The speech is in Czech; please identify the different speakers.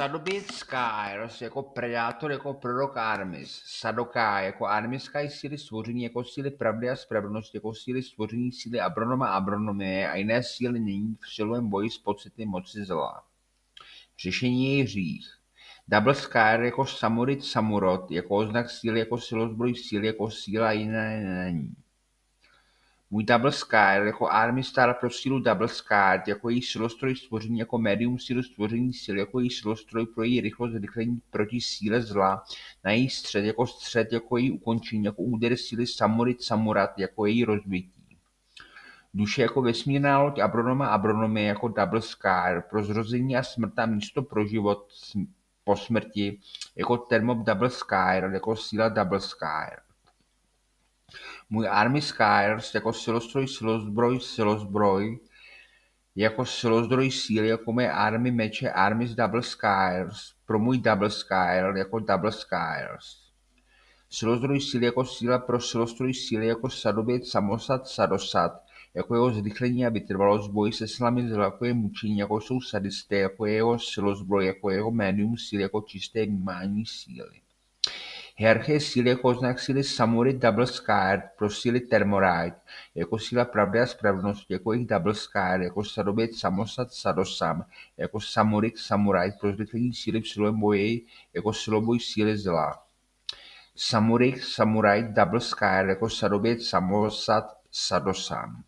Speaker 1: Sadoběd Skyros jako predátor, jako prorok Armis. Sadokai jako Armiskai síly stvoření, jako síly pravdy a spravedlnosti, jako síly stvoření, síly Abronoma a Abronomie a jiné síly nyní v silovém boji s pocity moci zla. Řešení je hřích. Double Skyr jako Samurit Samurot, jako oznak síly, jako silozbroj síly, jako síla jiné není. Můj Double Skyr jako Army Star pro sílu Double Skyr, jako její silostroj stvoření, jako médium sílu stvoření sil, jako její silostroj pro její rychlost rychlení proti síle zla, na její střed, jako její ukončení, jako úder síly Samurit Samurat, jako její rozbití. Duše jako vesmírná loď Abronoma Abronomie jako Double Skyr, pro zrození a smrt a místo pro život po smrti, jako Thermop Double Skyr, jako síla Double Skyr. Můj Army Skyrs jako silozbroj, jako silozdroj síly, jako moje Army meče Armis Double Skyrs, pro můj Double Skyr jako Double Skyrs. Silozdroj síly jako síla pro silostroj síly, jako Sadoběd Samosad Sadosad, jako jeho zrychlení a vytrvalost boji se silami zla, jako je mučení, jako jsou sadisté, jako je jeho silozbroj, jako jeho médium síly, jako čisté vnímání síly. Hierarchie síly jako znak síly Samurit Double Skyr pro síly Thermorite, jako síla pravdy a spravedlnosti, jako jejich Double Skyr, jako Sadoběd Samosad Sadosam, jako Samurit Samurite pro zrychlení síly v silovém boji, jako siloboj síly zla. Samurite Double Skyr, jako Sadoběd Samosad Sadosam.